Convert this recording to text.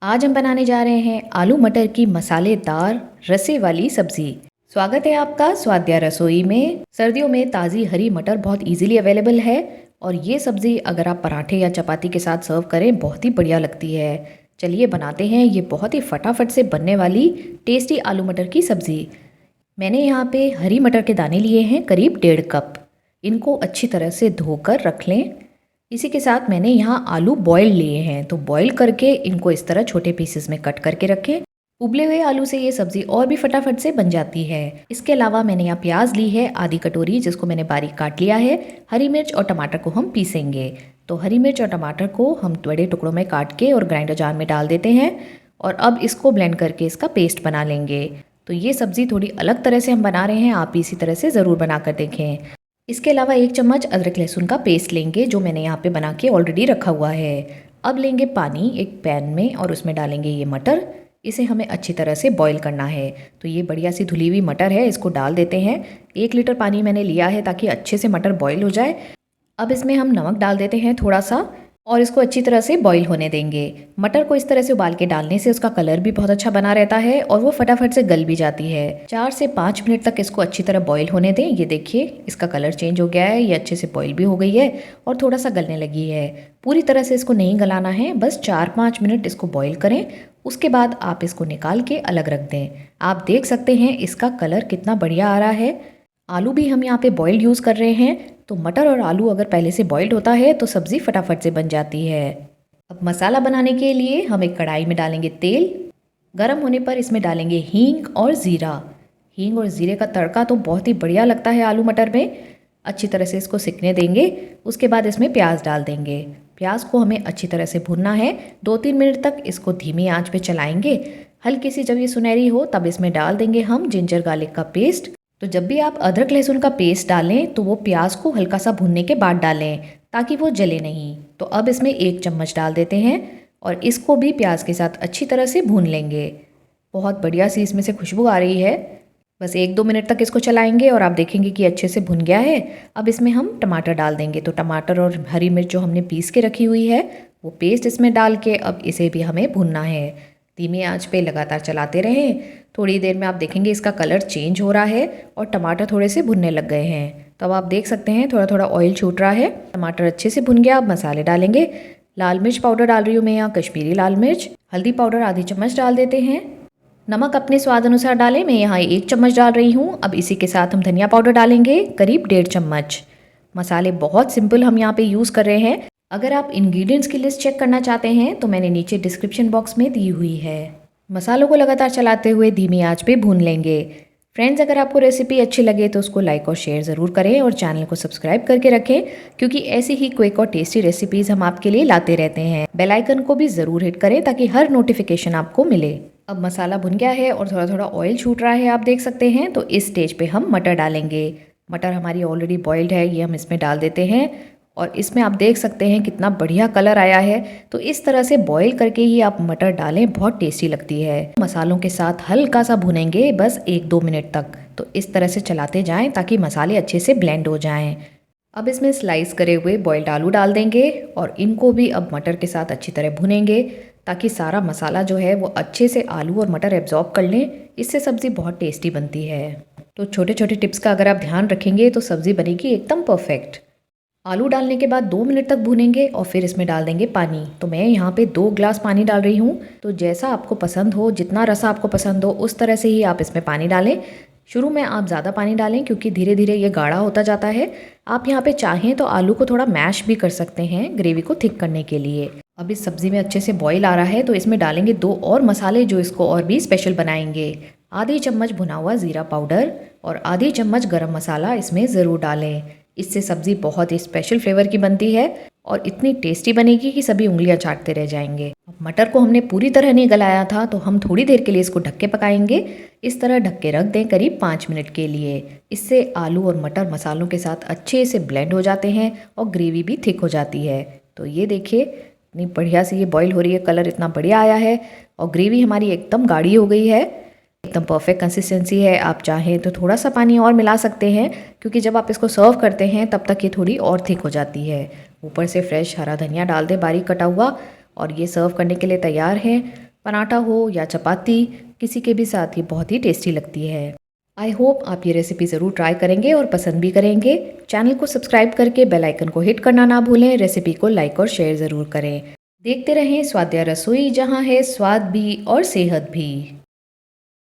आज हम बनाने जा रहे हैं आलू मटर की मसालेदार रसे वाली सब्जी। स्वागत है आपका स्वाद्या रसोई में। सर्दियों में ताज़ी हरी मटर बहुत इजीली अवेलेबल है और ये सब्जी अगर आप पराठे या चपाती के साथ सर्व करें बहुत ही बढ़िया लगती है। चलिए बनाते हैं ये बहुत ही फटाफट से बनने वाली टेस्टी आलू मटर की सब्जी। मैंने यहाँ पे हरी मटर के दाने लिए हैं करीब 1.5 कप। इनको अच्छी तरह से धोकर रख लें। इसी के साथ मैंने यहाँ आलू बॉयल लिए हैं, तो बॉयल करके इनको इस तरह छोटे पीसेस में कट करके रखें। उबले हुए आलू से ये सब्ज़ी और भी फटाफट से बन जाती है। इसके अलावा मैंने यहाँ प्याज ली है आधी कटोरी, जिसको मैंने बारीक काट लिया है। हरी मिर्च और टमाटर को हम पीसेंगे, तो हरी मिर्च और टमाटर को हम बड़े टुकड़ों में काट के और ग्राइंडर जार में डाल देते हैं और अब इसको ब्लेंड करके इसका पेस्ट बना लेंगे। तो ये सब्ज़ी थोड़ी अलग तरह से हम बना रहे हैं, आप इसी तरह से ज़रूर बना कर देखें। इसके अलावा 1 चम्मच अदरक लहसुन का पेस्ट लेंगे, जो मैंने यहाँ पे बना के ऑलरेडी रखा हुआ है। अब लेंगे पानी एक पैन में और उसमें डालेंगे ये मटर। इसे हमें अच्छी तरह से बॉईल करना है। तो ये बढ़िया सी धुली हुई मटर है, इसको डाल देते हैं। 1 लीटर पानी मैंने लिया है ताकि अच्छे से मटर बॉईल हो जाए। अब इसमें हम नमक डाल देते हैं थोड़ा सा और इसको अच्छी तरह से बॉईल होने देंगे। मटर को इस तरह से उबाल के डालने से उसका कलर भी बहुत अच्छा बना रहता है और वो फटाफट से गल भी जाती है। 4 से 5 मिनट तक इसको अच्छी तरह बॉईल होने दें। ये देखिए इसका कलर चेंज हो गया है, ये अच्छे से बॉईल भी हो गई है और थोड़ा सा गलने लगी है। पूरी तरह से इसको नहीं गलाना है, बस 4-5 मिनट इसको बॉईल करें। उसके बाद आप इसको निकाल के अलग रख दें। आप देख सकते हैं इसका कलर कितना बढ़िया आ रहा है। आलू भी हम यहाँ पे बॉइल्ड यूज़ कर रहे हैं, तो मटर और आलू अगर पहले से बॉइल्ड होता है तो सब्ज़ी फटाफट से बन जाती है। अब मसाला बनाने के लिए हम एक कढ़ाई में डालेंगे तेल। गरम होने पर इसमें डालेंगे हींग और ज़ीरा। हींग और ज़ीरे का तड़का तो बहुत ही बढ़िया लगता है आलू मटर में। अच्छी तरह से इसको सिकने देंगे। उसके बाद इसमें प्याज डाल देंगे। प्याज को हमें अच्छी तरह से भुनना है। 2-3 मिनट तक इसको धीमी आंच पे चलाएंगे। हल्की सी जब ये सुनहरी हो तब इसमें डाल देंगे हम जिंजर गार्लिक का पेस्ट। तो जब भी आप अदरक लहसुन का पेस्ट डालें तो वो प्याज को हल्का सा भुनने के बाद डालें ताकि वो जले नहीं। तो अब इसमें 1 चम्मच डाल देते हैं और इसको भी प्याज के साथ अच्छी तरह से भून लेंगे। बहुत बढ़िया सी इसमें से खुशबू आ रही है। बस 1-2 मिनट तक इसको चलाएंगे और आप देखेंगे कि अच्छे से भुन गया है। अब इसमें हम टमाटर डाल देंगे। तो टमाटर और हरी मिर्च जो हमने पीस के रखी हुई है वो पेस्ट इसमें डाल के अब इसे भी हमें भुनना है। धीमी आंच पे लगातार चलाते रहें। थोड़ी देर में आप देखेंगे इसका कलर चेंज हो रहा है और टमाटर थोड़े से भुनने लग गए हैं। तो अब आप देख सकते हैं थोड़ा थोड़ा ऑयल छूट रहा है। टमाटर अच्छे से भुन गया। अब मसाले डालेंगे। लाल मिर्च पाउडर डाल रही हूँ मैं यहाँ, कश्मीरी लाल मिर्च। हल्दी पाउडर आधी चम्मच डाल देते हैं। नमक अपने स्वाद अनुसार डालें, मैं यहाँ 1 चम्मच डाल रही हूँ। अब इसी के साथ हम धनिया पाउडर डालेंगे करीब 1.5 चम्मच। मसाले बहुत सिंपल हम यहाँ पे यूज़ कर रहे हैं। अगर आप इंग्रेडिएंट्स की लिस्ट चेक करना चाहते हैं तो मैंने नीचे डिस्क्रिप्शन बॉक्स में दी हुई है। मसालों को लगातार चलाते हुए धीमी आंच पे भून लेंगे। फ्रेंड्स, अगर आपको रेसिपी अच्छी लगे तो उसको लाइक और शेयर ज़रूर करें और चैनल को सब्सक्राइब करके रखें, क्योंकि ऐसी ही क्विक और टेस्टी रेसिपीज़ हम आपके लिए लाते रहते हैं। बेल आइकन को भी ज़रूर हिट करें ताकि हर नोटिफिकेशन आपको मिले। अब मसाला भुन गया है और थोड़ा थोड़ा ऑयल छूट रहा है, आप देख सकते हैं। तो इस स्टेज पे हम मटर डालेंगे। मटर हमारी ऑलरेडी बॉइल्ड है, ये हम इसमें डाल देते हैं और इसमें आप देख सकते हैं कितना बढ़िया कलर आया है। तो इस तरह से बॉईल करके ही आप मटर डालें, बहुत टेस्टी लगती है। मसालों के साथ हल्का सा भुनेंगे बस 1-2 मिनट तक। तो इस तरह से चलाते जाएं ताकि मसाले अच्छे से ब्लेंड हो जाएं। अब इसमें स्लाइस करे हुए बॉइल्ड आलू डाल देंगे और इनको भी अब मटर के साथ अच्छी तरह भुनेंगे ताकि सारा मसाला जो है वो अच्छे से आलू और मटर एब्जॉर्ब कर लें। इससे सब्ज़ी बहुत टेस्टी बनती है। तो छोटे छोटे टिप्स का अगर आप ध्यान रखेंगे तो सब्ज़ी बनेगी एकदम परफेक्ट। आलू डालने के बाद 2 मिनट तक भूनेंगे और फिर इसमें डाल देंगे पानी। तो मैं यहाँ पे 2 ग्लास पानी डाल रही हूँ। तो जैसा आपको पसंद हो, जितना रसा आपको पसंद हो, उस तरह से ही आप इसमें पानी डालें। शुरू में आप ज़्यादा पानी डालें क्योंकि धीरे धीरे ये गाढ़ा होता जाता है। आप यहाँ पे चाहें तो आलू को थोड़ा मैश भी कर सकते हैं ग्रेवी को थिक करने के लिए। अब इस सब्ज़ी में अच्छे से बॉईल आ रहा है तो इसमें डालेंगे 2 और मसाले जो इसको और भी स्पेशल बनाएंगे। आधी चम्मच भुना हुआ ज़ीरा पाउडर और आधी चम्मच गरम मसाला इसमें ज़रूर डालें। इससे सब्ज़ी बहुत ही स्पेशल फ्लेवर की बनती है और इतनी टेस्टी बनेगी कि सभी उंगलियां चाटते रह जाएंगे। अब मटर को हमने पूरी तरह नहीं गलाया था, तो हम थोड़ी देर के लिए इसको ढक के पकाएंगे। इस तरह ढक के रख दें करीब 5 मिनट के लिए। इससे आलू और मटर मसालों के साथ अच्छे से ब्लेंड हो जाते हैं और ग्रेवी भी थिक हो जाती है। तो ये देखिए इतनी बढ़िया से ये बॉईल हो रही है, कलर इतना बढ़िया आया है और ग्रेवी हमारी एकदम गाढ़ी हो गई है। एकदम परफेक्ट कंसिस्टेंसी है। आप चाहें तो थोड़ा सा पानी और मिला सकते हैं क्योंकि जब आप इसको सर्व करते हैं तब तक ये थोड़ी और थिक हो जाती है। ऊपर से फ्रेश हरा धनिया डाल दें बारीक कटा हुआ और ये सर्व करने के लिए तैयार है। पराठा हो या चपाती, किसी के भी साथ ये बहुत ही टेस्टी लगती है। आई होप आप ये रेसिपी ज़रूर ट्राई करेंगे और पसंद भी करेंगे। चैनल को सब्सक्राइब करके बेल आइकन को हिट करना ना भूलें। रेसिपी को लाइक और शेयर ज़रूर करें। देखते रहें स्वाद्या रसोई, जहाँ है स्वाद भी और सेहत भी।